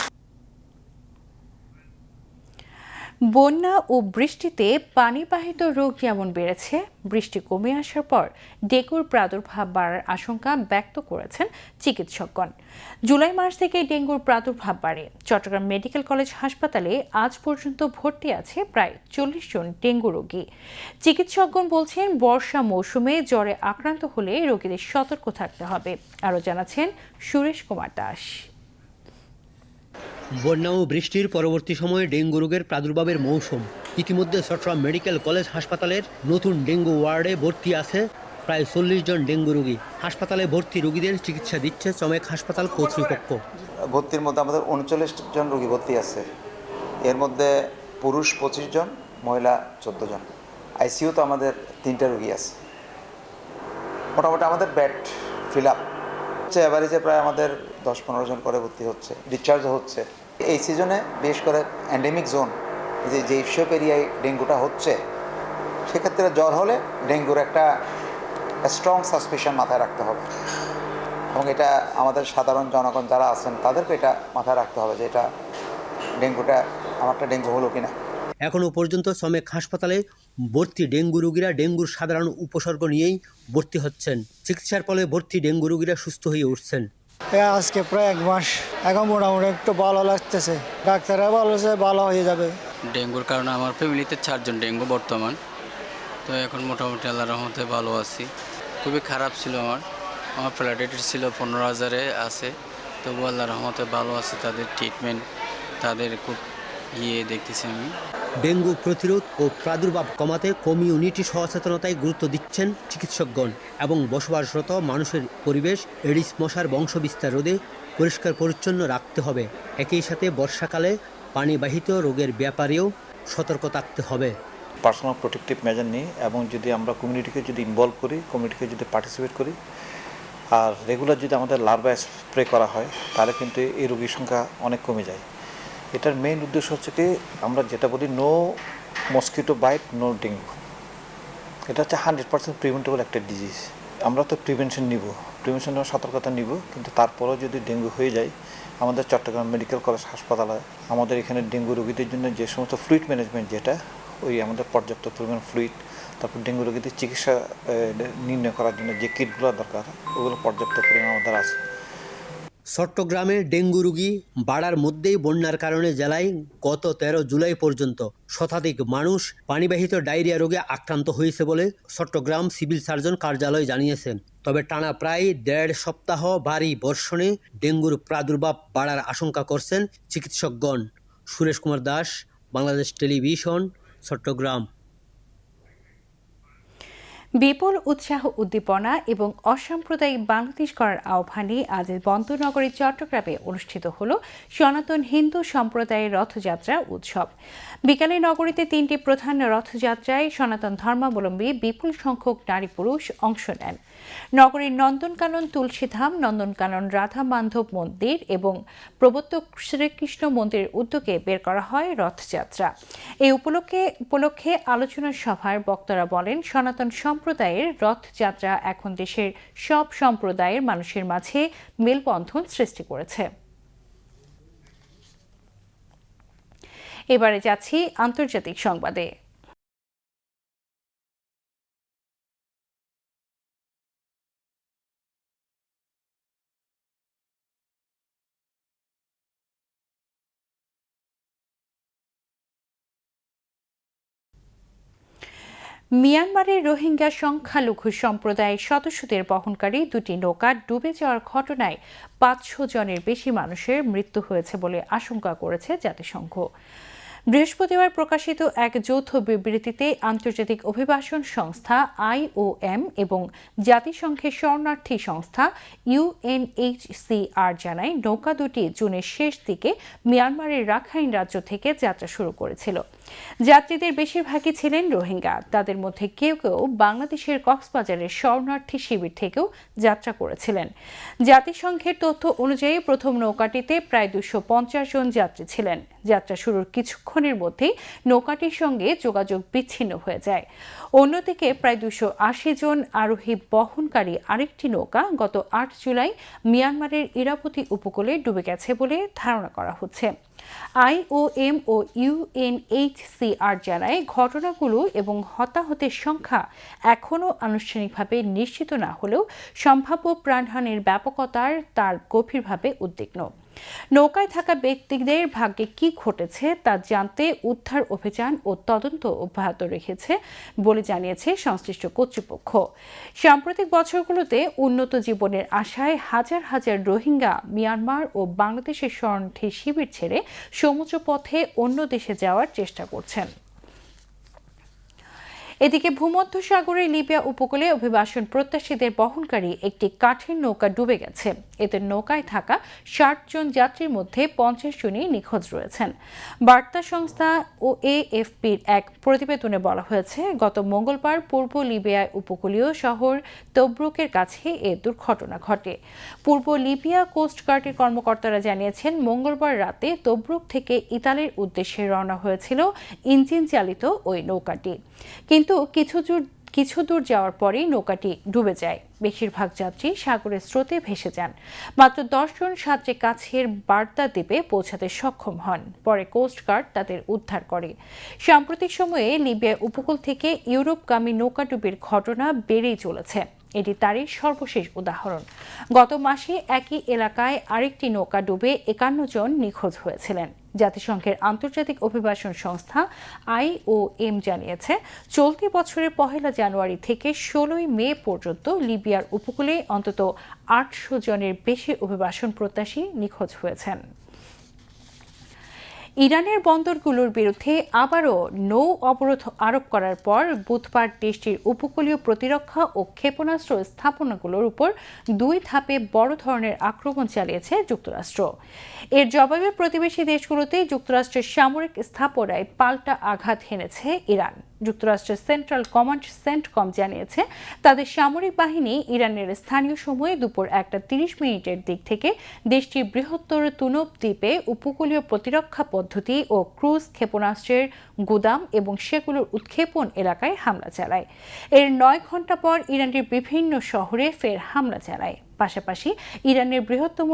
বন্যা ও বৃষ্টিতে পানিবাহিত রোগ যেমন বেড়েছে, বৃষ্টি কমে আসার পর ডেঙ্গুর প্রাদুর্ভাব বাড়ার আশঙ্কা ব্যক্ত করেছেন চিকিৎসকগণ। জুলাই মাস থেকে ডেঙ্গুর প্রাদুর্ভাব বাড়ে। চট্টগ্রাম মেডিকেল কলেজ হাসপাতালে আজ পর্যন্ত ভর্তি আছে প্রায় 40 জন ডেঙ্গু রোগী। চিকিৎসকগণ বলছেন, বর্ষা মৌসুমে জ্বরে আক্রান্ত হলে রোগীদের সতর্ক থাকতে হবে। আরও জানাচ্ছেন সুরেশ কুমার দাস। বন্যা ও বৃষ্টির পরবর্তী সময়ে ডেঙ্গু রোগের প্রাদুর্ভাবের মৌসুম। ইতিমধ্যে চট্টগ্রাম মেডিকেল কলেজ হাসপাতালের নতুন ডেঙ্গু ওয়ার্ডে ভর্তি আছে প্রায় 40 জন ডেঙ্গু রোগী। হাসপাতালে ভর্তি রোগীদের চিকিৎসা দিচ্ছে চমেক হাসপাতাল কর্তৃপক্ষ। ভর্তির মধ্যে আমাদের 39 জন রোগী ভর্তি আছে। এর মধ্যে পুরুষ 25 জন, মহিলা 14 জন। আইসিইউ তো আমাদের 3টা রোগী আছে। মোটামুটি আমাদের বেড ফিল আপ হচ্ছে, এভারেজে প্রায় আমাদের 10-15 জন করে ভর্তি হচ্ছে, ডিসচার্জও হচ্ছে। এই সিজনে বিশেষ করে এন্ডেমিক জোন, যেসব এরিয়ায় ডেঙ্গুটা হচ্ছে, সেক্ষেত্রে জ্বর হলে ডেঙ্গুর একটা স্ট্রং সাসপিশন মাথায় রাখতে হবে, এবং এটা আমাদের সাধারণ জনগণ যারা আছেন তাদেরকে এটা মাথায় রাখতে হবে যে এটা ডেঙ্গুটা আমারটা ডেঙ্গু হলো কিনা। এখনও পর্যন্ত চমেক হাসপাতালে ভর্তি ডেঙ্গু রোগীরা ডেঙ্গুর সাধারণ উপসর্গ নিয়েই ভর্তি হচ্ছেন। চিকিৎসার ফলে ভর্তি ডেঙ্গু রোগীরা সুস্থ হয়ে উঠছেন। আজকে প্রায় 1 মাস, এখন মোটামুটি একটু ভালো লাগতেছে। ডাক্তাররা বলেছে ভালো হয়ে যাবে। ডেঙ্গুর কারণে আমার ফ্যামিলিতে 4 জন ডেঙ্গু বর্তমান, তো এখন মোটামুটি আল্লাহর রহমতে ভালো আছি। খুবই খারাপ ছিল আমার প্লেটলেট ছিল 15,000-এ আছে, তবু আল্লাহর রহমতে ভালো আছে। তাদের ট্রিটমেন্ট, তাদের খুব দেখতেছি আমি। ডেঙ্গু প্রতিরোধ ও প্রাদুর্ভাব কমাতে কমিউনিটি সচেতনতায় গুরুত্ব দিচ্ছেন চিকিৎসকগণ, এবং বসবাসরত মানুষের পরিবেশ এডিস মশার বংশবিস্তার রোধে পরিষ্কার পরিচ্ছন্ন রাখতে হবে। একই সাথে বর্ষাকালে পানিবাহিত রোগের ব্যাপারেও সতর্ক থাকতে হবে। পার্সোনাল প্রোটেক্টিভ মেজার নিই, এবং যদি আমরা কমিউনিটিকে যদি ইনভলভ করি, কমিউনিটিকে যদি পার্টিসিপেট করি, আর রেগুলার যদি আমাদের লার্ভা স্প্রে করা হয়, তাহলে কিন্তু এই রোগীর সংখ্যা অনেক কমে যায়। এটার মেইন উদ্দেশ্য হচ্ছে কি, আমরা যেটা বলি no mosquito bite no dengue. এটা হচ্ছে 100% প্রিভেন্টেবল একটা ডিজিজ। আমরা তো প্রিভেনশন নেওয়ার সতর্কতা নিব, কিন্তু তারপরেও যদি ডেঙ্গু হয়ে যায়, আমাদের চট্টগ্রাম মেডিকেল কলেজ হাসপাতালে আমাদের এখানে ডেঙ্গু রোগীদের জন্য যে সমস্ত ফ্লুইড ম্যানেজমেন্ট, যেটা ওই আমাদের পর্যাপ্ত পরিমাণ ফ্লুইড, তারপর ডেঙ্গু রোগীদের চিকিৎসা নির্ণয় করার জন্য যে কিটগুলো দরকার, ওগুলো পর্যাপ্ত পরিমাণ আমাদের আছে। চট্টগ্রামে ডেঙ্গু রোগী বাড়ার মধ্যেই বন্যার কারণে জেলায় গত 13 জুলাই পর্যন্ত শতাধিক মানুষ পানিবাহিত ডায়রিয়া রোগে আক্রান্ত হয়েছে বলে চট্টগ্রাম সিভিল সার্জন কার্যালয় জানিয়েছেন। তবে টানা প্রায় 1.5 সপ্তাহ ভারী বর্ষণে ডেঙ্গুর প্রাদুর্ভাব বাড়ার আশঙ্কা করছেন চিকিৎসকগণ। সুরেশ কুমার দাস, বাংলাদেশ টেলিভিশন, চট্টগ্রাম। বিপুল উৎসাহ উদ্দীপনা এবং অসাম্প্রদায়িক বাংলাদেশ করার আহ্বানে আজ বন্দরনগরী চট্টগ্রামে অনুষ্ঠিত হল সনাতন হিন্দু সম্প্রদায়ের রথযাত্রা উৎসব। বিকালে নগরীতে 3টি প্রধান রথযাত্রায় সনাতন ধর্মাবলম্বী বিপুল সংখ্যক নারী পুরুষ অংশ নেন। নগরীর নন্দনকানন তুলসীধাম, নন্দনকানন রাধা মাধব মন্দির এবং প্রবর্তক শ্রীকৃষ্ণ মন্দিরের উদ্যোগে বের করা হয় রথযাত্রা। এই উপলক্ষে আলোচনা সভার বক্তারা বলেন, সনাতন সম্প্রদায়ের রথযাত্রা এখন দেশের সব সম্প্রদায়ের মানুষের মাঝে মেলবন্ধন সৃষ্টি করেছে। এবারে যাচ্ছি আন্তর্জাতিক সংবাদে। মিয়ানমারের রোহিঙ্গা সংখ্যালঘু সম্প্রদায়ের সদস্যদের বহনকারী 2টি নৌকা ডুবে যাওয়ার ঘটনায় 500 জনের বেশি মানুষের মৃত্যু হয়েছে বলে আশঙ্কা করেছে জাতিসংঘ। বৃহস্পতিবার প্রকাশিত এক যৌথ বিবৃতিতে আন্তর্জাতিক অভিবাসন সংস্থা IOM এবং জাতিসংঘের শরণার্থী সংস্থা UNHCR জানায়, নৌকা দুটি জুনের শেষ দিকে মিয়ানমারের রাখাইন রাজ্য থেকে যাত্রা শুরু করেছিল। যাত্রীদের বেশিরভাগই ছিলেন রোহিঙ্গা। তাদের মধ্যে কেউ কেউ বাংলাদেশের কক্সবাজারের শরণার্থী শিবির থেকেও যাত্রা করেছিলেন। জাতিসংঘের তথ্য অনুযায়ী প্রথম নৌকাটিতে প্রায় 250 জন যাত্রী ছিলেন। যাত্রা শুরুর কিছুক্ষণ কিছুক্ষণের মধ্যেই নৌকাটির সঙ্গে যোগাযোগ বিচ্ছিন্ন হয়ে যায়। অন্যদিকে প্রায় 280 জন আরোহী বহনকারী আরেকটি নৌকা গত 8 জুলাই মিয়ানমারের ইরাবতী উপকূলে ডুবে গেছে বলে ধারণা করা হচ্ছে। IOM ও UNHCR জানায় ঘটনাগুলো এবং হতাহতের সংখ্যা এখনও আনুষ্ঠানিকভাবে নিশ্চিত না হলেও সম্ভাব্য প্রাণহানির ব্যাপকতার তার গভীরভাবে উদ্বিগ্ন। নৌকায় থাকা ব্যক্তিদের ভাগ্যে কি ঘটেছে তা জানতে উদ্ধার অভিযান ও তদন্ত অব্যাহত রেখেছে বলে জানিয়েছে সংশ্লিষ্ট কর্তৃপক্ষ। সাম্প্রতিক বছরগুলোতে উন্নত জীবনের আশায় হাজার হাজার রোহিঙ্গা মিয়ানমার ও বাংলাদেশের শরণার্থী শিবির ছেড়ে সমুদ্রপথে অন্য দেশে যাওয়ার চেষ্টা করছেন। এদিকে ভূমধ্যসাগরে লিবিয়া উপকূলে অভিবাসন প্রত্যাশীদের বহনকারী একটি কাঠের নৌকা ডুবে গেছে। এতে নৌকায় থাকা 60 জন যাত্রীর মধ্যে 50 জনই নিখোঁজ রয়েছেন। বার্তা সংস্থা ও AFPর এক প্রতিবেদনে বলা হয়েছে, গত মঙ্গলবার পূর্ব লিবিয়ার উপকূলীয় শহর তব্রুকের কাছে এ দুর্ঘটনা ঘটে। পূর্ব লিবিয়া কোস্টগার্ডের কর্মকর্তারা জানিয়েছেন, মঙ্গলবার রাতে তব্রুক থেকে ইতালির উদ্দেশ্যে রওনা হয়েছিল ইঞ্জিন চালিত ওই নৌকাটি, কিন্তু কিছু দূর যাওয়ার পরেই নৌকাটি ডুবে যায়। বেশিরভাগ যাত্রী সাগরের স্রোতে ভেসে যান। মাত্র 10 জন সাঁতরে কাছের বার্তা দ্বীপে পৌঁছাতে সক্ষম হন। পরে কোস্টগার্ড তাদের উদ্ধার করে। সাম্প্রতিক সময়ে লিবিয়া উপকূল থেকে ইউরোপগামী নৌকাডুবির ঘটনা বেড়েই চলেছে। এটি তারই সর্বশেষ উদাহরণ। গত মাসে একই এলাকায় আরেকটি নৌকা ডুবে 51 জন নিখোঁজ হয়েছিলেন। জাতিসংঘের আন্তর্জাতিক অভিবাসন সংস্থা IOM জানিয়েছে, চলতি বছরের 1 জানুয়ারি থেকে 16 মে পর্যন্ত লিবিয়ার উপকূলে অন্তত 800 জনের বেশি অভিবাসন প্রত্যাশী নিখোঁজ হয়েছেন। ইরানের বন্দরগুলোর বিরুদ্ধে আবারও নৌ অবরোধ আরোপ করার পর বুধবার দেশটির উপকূলীয় প্রতিরক্ষা ও ক্ষেপণাস্ত্র স্থাপনাগুলোর উপর 2 ধাপে বড় ধরনের আক্রমণ চালিয়েছে যুক্তরাষ্ট্র। এর জবাবে প্রতিবেশী দেশগুলোতে যুক্তরাষ্ট্রের সামরিক স্থাপনায় পাল্টা আঘাত হেনেছে ইরান। যুক্তরাষ্ট্রের সেন্ট্রাল কমান্ড সেন্টকম জানিয়েছে, তাদের সামরিক বাহিনী ইরানের স্থানীয় সময়ে দুপুর 1:30 দিক থেকে দেশটির বৃহত্তর তুনব দ্বীপে উপকূলীয় প্রতিরক্ষা পদ্ধতি ও ক্রুজ ক্ষেপণাস্ত্রের গুদাম এবং সেগুলোর উৎক্ষেপণ এলাকায় হামলা চালায়। এর 9 ঘণ্টা পর ইরানের বিভিন্ন শহরে ফের হামলা চালায়। পাশাপাশি ইরানের বৃহত্তম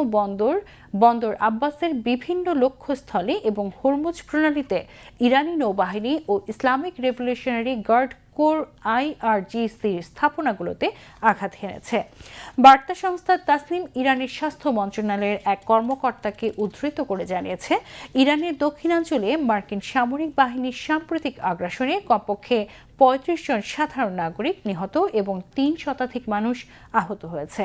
বন্দর আব্বাসের বিভিন্ন লক্ষ্যস্থলে এবং হরমুজ প্রণালীতে ইরানি নৌবাহিনী ও ইসলামিক রেভলিউশনারি গার্ড কোর IRGCর স্থাপনাগুলোতে আঘাত হেনেছে। বার্তা সংস্থা তাসনিম ইরানের স্বাস্থ্য মন্ত্রণালয়ের এক কর্মকর্তাকে উদ্ধৃত করে জানিয়েছে, ইরানের দক্ষিণাঞ্চলে মার্কিন সামরিক বাহিনীর সাম্প্রতিক আগ্রাসনে কমপক্ষে 35 জন সাধারণ নাগরিক নিহত এবং 3 শতাধিক মানুষ আহত হয়েছে।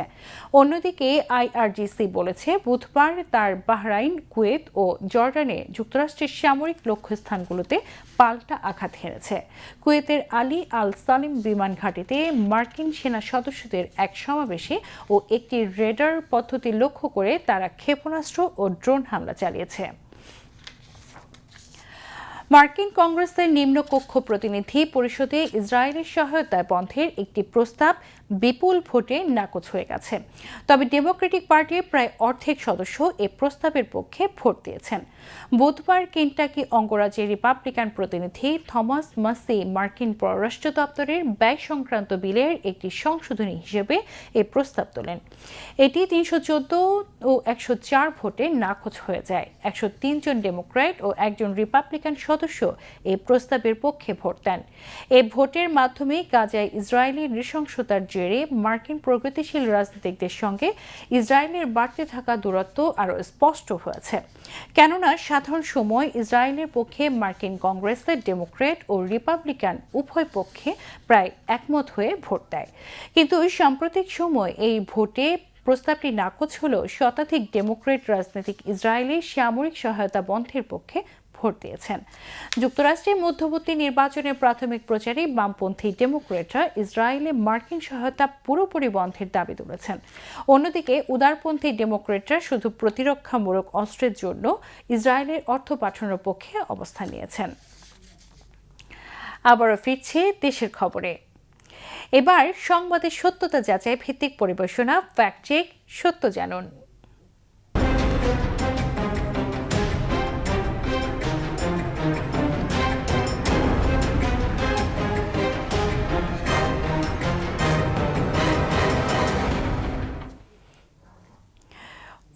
অন্যদিকে IRGC বলেছে, বুধবার তার বাহরাইন, কুয়েত ও জর্ডানে যুক্তরাষ্ট্রের সামরিক লক্ষ্যস্থানগুলোতে পাল্টা আঘাত হেনেছে। কুয়েতের আলী আল সালিম বিমান ঘাঁটিতে মার্কিন সেনা সদস্যদের এক সমাবেশে ও একটি রেডার পদ্ধতি লক্ষ্য করে তারা ক্ষেপণাস্ত্র ও ড্রোন হামলা চালিয়েছে। মার্কিন কংগ্রেসের নিম্নকক্ষ প্রতিনিধি পরিষদে ইসরায়েলের সহায়তায় বন্ধের একটি প্রস্তাব বিপুল ভোটে নাকচ হয়ে গেছে। তবে ডেমোক্রেটিক পার্টির প্রায় অর্ধেক সদস্য এ প্রস্তাবের পক্ষে ভোট দিয়েছেন। বুধবার কেন্টাকি অঙ্গরাজ্যের রিপাবলিকান প্রতিনিধি থমাস মাসি মার্কিন পররাষ্ট্র দপ্তরের ব্যয় সংক্রান্ত বিলের একটি সংশোধনী হিসেবে এই প্রস্তাব তোলেন। এটি 314 ও 104 ভোটে নাকচ হয়ে যায়। 103 জন ডেমোক্র্যাট ও 1 জন রিপাবলিকান সদস্য এই প্রস্তাবের পক্ষে ভোট দেন। এই ভোটের মাধ্যমে গাজায় ইসরায়েলি নৃশংসতার জেরে মার্কিন প্রগতিশীল রাজনীতিকদের সঙ্গে ইসরায়েলের বাড়তে থাকা দূরত্ব আরও স্পষ্ট হয়েছে। কেননা সাধারণ সময় ইসরায়েলের পক্ষে মার্কিন কংগ্রেসের ডেমোক্র্যাট ও রিপাবলিকান উভয় পক্ষে প্রায় একমত হয়ে ভোট দেয়। কিন্তু সাম্প্রতিক সময় এই ভোটে প্রস্তাবটি নাকচ হলেও শতাধিক ডেমোক্র্যাট রাজনৈতিক ইসরায়েলের সামরিক সহায়তা বন্ধের পক্ষে ভোট দিয়েছেন। যুক্তরাষ্ট্রের মধ্যবর্তী নির্বাচনের প্রাথমিক প্রচারে বামপন্থী ডেমোক্র্যাটরা ইসরায়েলে মার্কিন সহায়তা পুরোপুরি বন্ধের দাবি তুলেছেন। অন্যদিকে উদারপন্থী ডেমোক্র্যাটরা শুধু প্রতিরক্ষামূলক অস্ত্রের জন্য ইসরায়েলের অর্থ পাঠানোর পক্ষে অবস্থান নিয়েছেন। আবারও ফিরছে দেশের খবরে। এবার সংবাদের সত্যতা যাচাই ভিত্তিক পরিবেশনা ফ্যাক্ট চেক সত্য জানুন।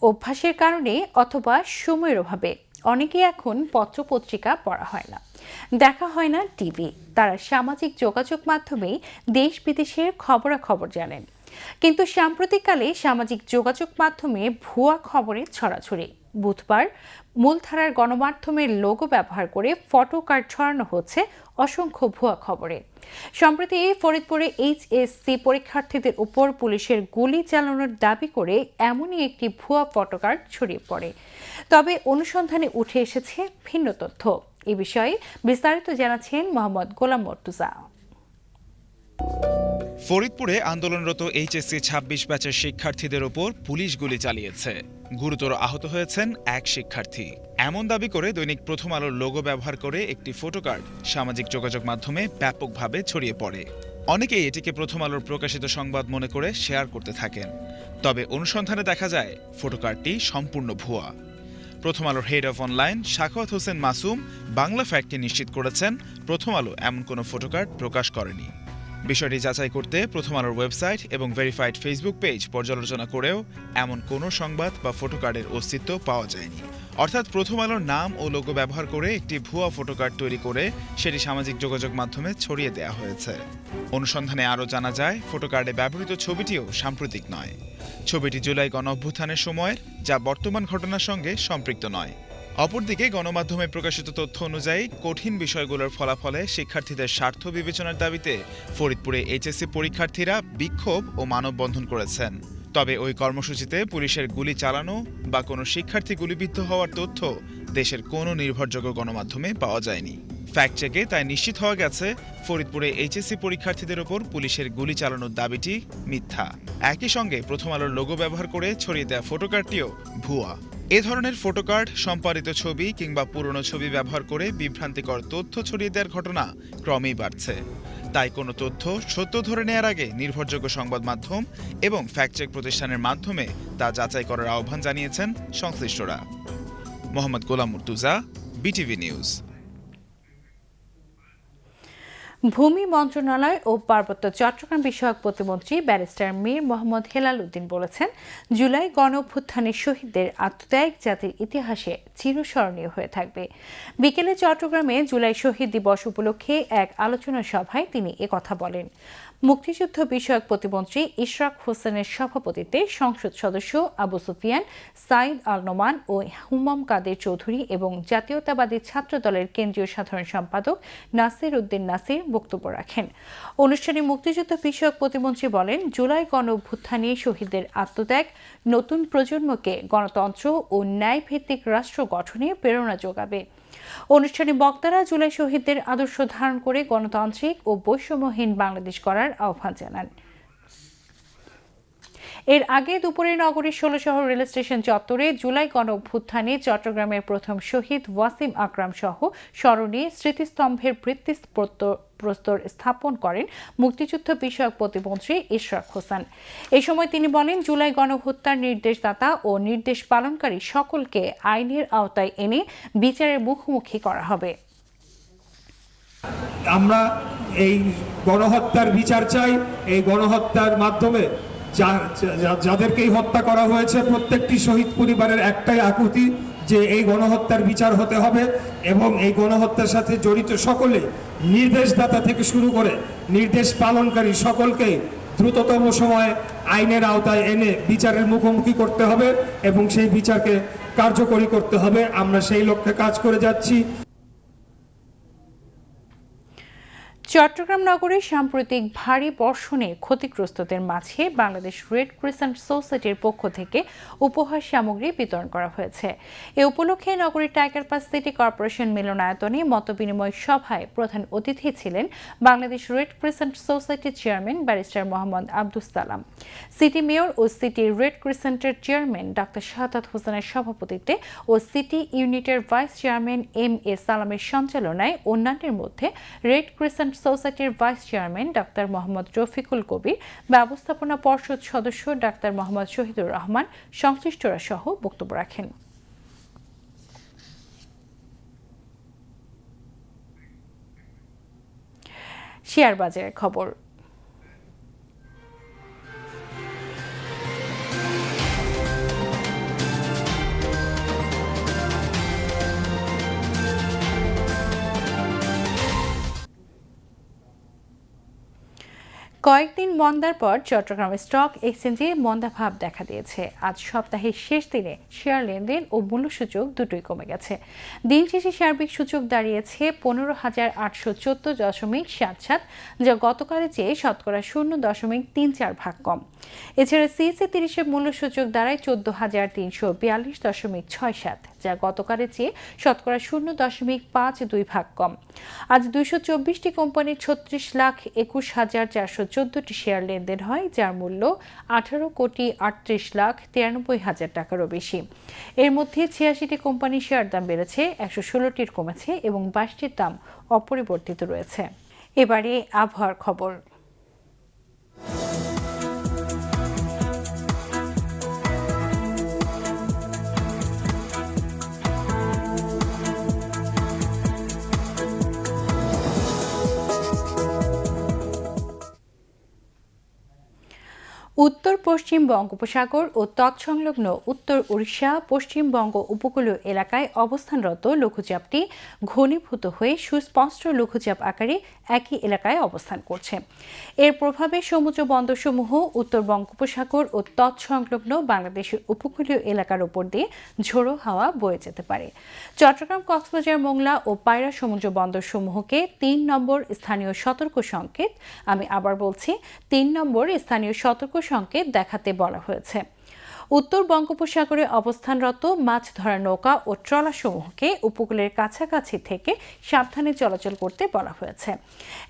অভ্যাসের কারণে অথবা সময়ের অভাবে অনেকেই এখন পত্রপত্রিকা পড়া হয় না, দেখা হয় না টিভি। তারা সামাজিক যোগাযোগ মাধ্যমেই দেশ বিদেশের খবরাখবর জানেন। কিন্তু সাম্প্রতিককালে সামাজিক যোগাযোগ মাধ্যমে ভুয়া খবরের ছড়াছড়ি। বুধবার মূলধারার গণমাধ্যমের লোগো ব্যবহার করে ফটো কার্ড ছড়ানো হচ্ছে অসংখ্য ভুয়া খবরে। সম্প্রতি ফরিদপুরে এইচএসসি পরীক্ষার্থীদের উপর পুলিশের গুলি চালানোর দাবি করে এমনই একটি ভুয়া ফটো কার্ড ছড়িয়ে পড়ে। তবে অনুসন্ধানে উঠে এসেছে ভিন্ন তথ্য। এ বিষয়ে বিস্তারিত জানাচ্ছেন মোহাম্মদ গোলাম মর্তুজা। ফরিদপুরে আন্দোলনরত এইচএসসি ২৬ ব্যাচের শিক্ষার্থীদের ওপর পুলিশ গুলি চালিয়েছে। গুরুতর আহত হয়েছেন এক শিক্ষার্থী। এমন দাবি করে দৈনিক প্রথম আলোর লোগো ব্যবহার করে একটি ফটোকার্ড সামাজিক যোগাযোগ মাধ্যমে ব্যাপকভাবে ছড়িয়ে পড়ে। অনেকেই এটিকে প্রথম আলোর প্রকাশিত সংবাদ মনে করে শেয়ার করতে থাকেন। তবে অনুসন্ধানে দেখা যায় ফটোকার্ডটি সম্পূর্ণ ভুয়া। প্রথম আলোর head of online Sakhawat Hossain Masum বাংলা ফ্যাক্টকে নিশ্চিত করেছেন প্রথম আলো এমন কোনো ফটোকার্ড প্রকাশ করেনি। বিষয়টি যাচাই করতে প্রথম আলোর ওয়েবসাইট এবং ভেরিফাইড ফেসবুক পেজ পর্যালোচনা করেও এমন কোনো সংবাদ বা ফটোকার্ডের অস্তিত্ব পাওয়া যায়নি। অর্থাৎ প্রথম আলোর নাম ও লোগো ব্যবহার করে একটি ভুয়া ফটোকার্ড তৈরি করে সেটি সামাজিক যোগাযোগ মাধ্যমে ছড়িয়ে দেওয়া হয়েছে। অনুসন্ধানে আরও জানা যায় ফটোকার্ডে ব্যবহৃত ছবিটিও সাম্প্রতিক নয়। ছবিটি জুলাই গণঅভ্যুত্থানের সময়ের, যা বর্তমান ঘটনার সঙ্গে সম্পৃক্ত নয়। অপরদিকে গণমাধ্যমে প্রকাশিত তথ্য অনুযায়ী কঠিন বিষয়গুলোর ফলাফলে শিক্ষার্থীদের স্বার্থ বিবেচনার দাবিতে ফরিদপুরে এইচএসসি পরীক্ষার্থীরা বিক্ষোভ ও মানববন্ধন করেছেন। তবে ওই কর্মসূচিতে পুলিশের গুলি চালানো বা কোনো শিক্ষার্থী গুলিবিদ্ধ হওয়ার তথ্য দেশের কোনো নির্ভরযোগ্য গণমাধ্যমে পাওয়া যায়নি। ফ্যাক্ট চেকে তাই নিশ্চিত হওয়া গেছে ফরিদপুরে এইচএসসি পরীক্ষার্থীদের ওপর পুলিশের গুলি চালানোর দাবিটি মিথ্যা। একই সঙ্গে প্রথম আলোর লোগো ব্যবহার করে ছড়িয়ে দেওয়া ফটোকার্ডটিও ভুয়া। এ ধরনের ফটোকার্ড, সম্পাদিত ছবি কিংবা পুরনো ছবি ব্যবহার করে বিভ্রান্তিকর তথ্য ছড়িয়ে দেওয়ার ঘটনা ক্রমেই বাড়ছে। তাই কোনো তথ্য সত্য ধরে নেওয়ার আগে নির্ভরযোগ্য সংবাদ মাধ্যম এবং ফ্যাক্ট চেক প্রতিষ্ঠানের মাধ্যমে তা যাচাই করার আহ্বান জানিয়েছেন সংশ্লিষ্টরা। Mohammad Golam Murtaza, BTV news. ভূমি মন্ত্রণালয় ও পার্বত্য চট্টগ্রাম বিষয়ক প্রতিমন্ত্রী ব্যারিস্টার মীর মোহাম্মদ হেলাল উদ্দিন বলেছেন, জুলাই গণঅভ্যুত্থানের শহীদদের আত্মত্যাগ জাতির ইতিহাসে চিরস্মরণীয় হয়ে থাকবে। বিকেলে চট্টগ্রামে জুলাই শহীদ দিবস উপলক্ষে এক আলোচনা সভায় তিনি একথা বলেন। মুক্তিযুদ্ধ বিষয়ক প্রতিমন্ত্রী ইশরাক হোসেনের সভাপতিত্বে সংসদ সদস্য আবু সুফিয়ান, সাইদ আল নোমান ও হুমাম কাদের চৌধুরী এবং জাতীয়তাবাদী ছাত্র দলের কেন্দ্রীয় সাধারণ সম্পাদক নাসির উদ্দিন নাসির বক্তব্য রাখেন। অনুষ্ঠানে মুক্তিযুদ্ধ বিষয়ক প্রতিমন্ত্রী বলেন, জুলাই গণঅভ্যুত্থানে শহীদদের আত্মত্যাগ নতুন প্রজন্মকে গণতন্ত্র ও ন্যায়ভিত্তিক রাষ্ট্র গঠনে প্রেরণা যোগাবে। অনুষ্ঠানে বক্তারা জুলাই শহীদদের আদর্শ ধারণ করে গণতান্ত্রিক ও বৈষম্যহীন বাংলাদেশ গড়ার আহ্বান জানান। এর আগে দুপুরে নগরীর ১৬ শহর রেল স্টেশন চত্বরে জুলাই গণঅভ্যুত্থানে চট্টগ্রামের প্রথম শহীদ ওয়াসিম আকরাম সহ স্মরণে স্মৃতিস্তম্ভের ভিত্তিপ্রস্তর স্থাপন করেন মুক্তিযুদ্ধ বিষয়ক প্রতিমন্ত্রী ইশরাক হোসেন। এই সময় তিনি বলেন, জুলাই গণহত্যার নির্দেশদাতা ও নির্দেশ পালনকারী সকলকে আইনের আওতায় এনে বিচারের মুখোমুখি করা হবে। আমরা এই গণহত্যার বিচার চাই। এই গণহত্যার মাধ্যমে যাদেরকেই হত্যা করা হয়েছে প্রত্যেকটি শহীদ পরিবারের একটাই আকুতি যে এই গণহত্যার বিচার হতে হবে এবং এই গণহত্যার সাথে জড়িত সকলে, নির্দেশদাতা থেকে শুরু করে নির্দেশ পালনকারী সকলকেই দ্রুততম সময়ে আইনের আওতায় এনে বিচারের মুখোমুখি করতে হবে এবং সেই বিচারকে কার্যকরী করতে হবে। আমরা সেই লক্ষ্যে কাজ করে যাচ্ছি। চট্টগ্রাম নগরে সাম্প্রতিক ভারী বর্ষণে ক্ষতিগ্রস্তদের মাঝে বাংলাদেশ রেড ক্রিসেন্ট সোসাইটির পক্ষ থেকে উপহার সামগ্রী বিতরণ করা হয়েছে। এ উপলক্ষে নগরীর টাইগার পাস সিটি কর্পোরেশন মিলনায়তনে মতবিনিময় সভায় প্রধান অতিথি ছিলেন বাংলাদেশ রেড ক্রিসেন্ট সোসাইটির chairman barrister Mohammad Abdus Salam. City mayor ও সিটি রেড ক্রিসেন্টের চেয়ারম্যান ডাক্তার শাহাদাত হোসেনের সভাপতিত্বে ও সিটি ইউনিটের ভাইস চেয়ারম্যান এম.এ. সালামের সঞ্চালনায় অন্যান্যের মধ্যে রেড ক্রিসেন্ট সোসাইটির vice chairman doctor Mohammad Rafiqul Kabir, ব্যবস্থাপনা পর্ষদ সদস্য ডাক্তার মোহাম্মদ শহীদুর রহমান, সংশ্লিষ্টরা সহ বক্তব্য রাখেন। শেয়ার বাজারের খবর। কয়েকদিন মন্দার পর চট্টগ্রাম স্টক এক্সচেঞ্জে মন্দাভাব দেখা দিয়েছে। আজ সপ্তাহের শেষ দিনে শেয়ার লেনদেন ও মূল্যসূচক দুটোই কমে গেছে। দিন শেষে সার্বিক সূচক দাঁড়িয়েছে 15,814.77, যা গতকালের চেয়ে শতকরা 0.34 কম। এছাড়া সিএসএ 30-এর মূল্যসূচক দাঁড়ায় 14,342.67, যা গতকালের চেয়ে শতকরা 0.52 কম। আজ 224টি কোম্পানির 36,21,414টি শেয়ার লেনদেন হয়, যার মূল্য 18,38,93,000 টাকারও বেশি। এর মধ্যে 86টি কোম্পানির শেয়ার দাম বেড়েছে, 116টির কমেছে এবং 22টির দাম অপরিবর্তিত রয়েছে। এবারে আবহাওয়ার খবর। উত্তর পশ্চিম বঙ্গোপসাগর ও তৎসংলগ্ন উত্তর ওড়িশা, পশ্চিমবঙ্গ উপকূলীয় এলাকায় অবস্থানরত লঘুচাপটি ঘনীভূত হয়ে সুস্পষ্ট লঘুচাপ আকারে একই এলাকায় অবস্থান করছে। এর প্রভাবে সমুদ্র বন্দরসমূহ উত্তর বঙ্গোপসাগর ও তৎসংলগ্ন বাংলাদেশের উপকূলীয় এলাকার উপর দিয়ে ঝোড়ো হাওয়া বয়ে যেতে পারে। চট্টগ্রাম, কক্সবাজার, মোংলা ও পায়রা সমুদ্র বন্দরসমূহকে 3 নম্বর স্থানীয় সতর্ক সংকেত, আমি আবার বলছি 3 নম্বর স্থানীয় সতর্ক সংকেত দেখাতে বলা হয়েছে। উত্তর বঙ্গোপসাগরে অবস্থানরত মাছ ধরা নৌকা ও ট্রলারসমূহকে উপকূলের কাছাকাছি থেকে সাবধানে চলাচল করতে বলা হয়েছে।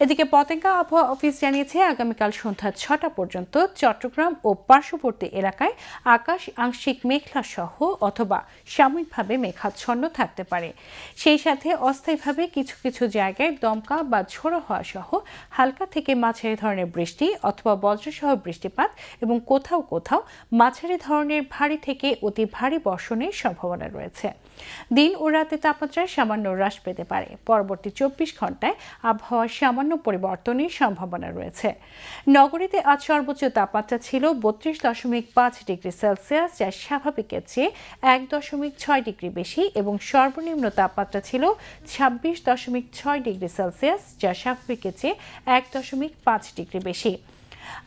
এদিকে পতেঙ্গা আবহাওয়া অফিস জানিয়েছে, আগামীকাল সন্ধ্যা 6টা পর্যন্ত চট্টগ্রাম ও পার্শ্ববর্তী এলাকায় আকাশ আংশিক মেঘলা সহ অথবা সাময়িকভাবে মেঘাচ্ছন্ন থাকতে পারে। সেই সাথে অস্থায়ীভাবে কিছু কিছু জায়গায় দমকা বা ঝোড়ো হওয়া সহ হালকা থেকে মাঝারি ধরনের বৃষ্টি অথবা বজ্রসহ বৃষ্টিপাত এবং কোথাও কোথাও মাঝারি ধরনের ভারী থেকে অতি ভারী বর্ষণের সম্ভাবনা রয়েছে। দিন ও রাতে তাপমাত্রায় সামান্য হ্রাস পেতে পারে। পরবর্তী 24 ঘন্টায় আবহাওয়ার সামান্য পরিবর্তনের সম্ভাবনা রয়েছে। নগরীতে আজ সর্বোচ্চ তাপমাত্রা ছিল 32.5 ডিগ্রি সেলসিয়াস, যা স্বাভাবিকের চেয়ে 1.6 ডিগ্রি বেশি, এবং সর্বনিম্ন তাপমাত্রা ছিল 26.6 ডিগ্রি সেলসিয়াস, যা স্বাভাবিকের চেয়ে 1.5 ডিগ্রি বেশি।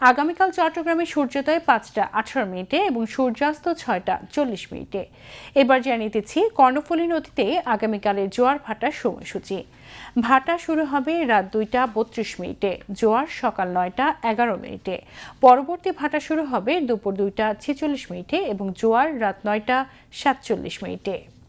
আগামীকাল চট্টগ্রামে সূর্যোদয় 5টা 18 মিনিটে এবং সূর্যাস্ত 6টা 40 মিনিটে। এবার জানিয়ে দিচ্ছি কর্ণফুলী নদীতে আগামীকালের জোয়ার ভাটার সময়সূচি। ভাটা শুরু হবে রাত 2টা 32 মিনিটে, জোয়ার সকাল 9টা 11 মিনিটে। পরবর্তী ভাটা শুরু হবে দুপুর 2টা 46 মিনিটে এবং জোয়ার রাত 9টা 47 মিনিটে।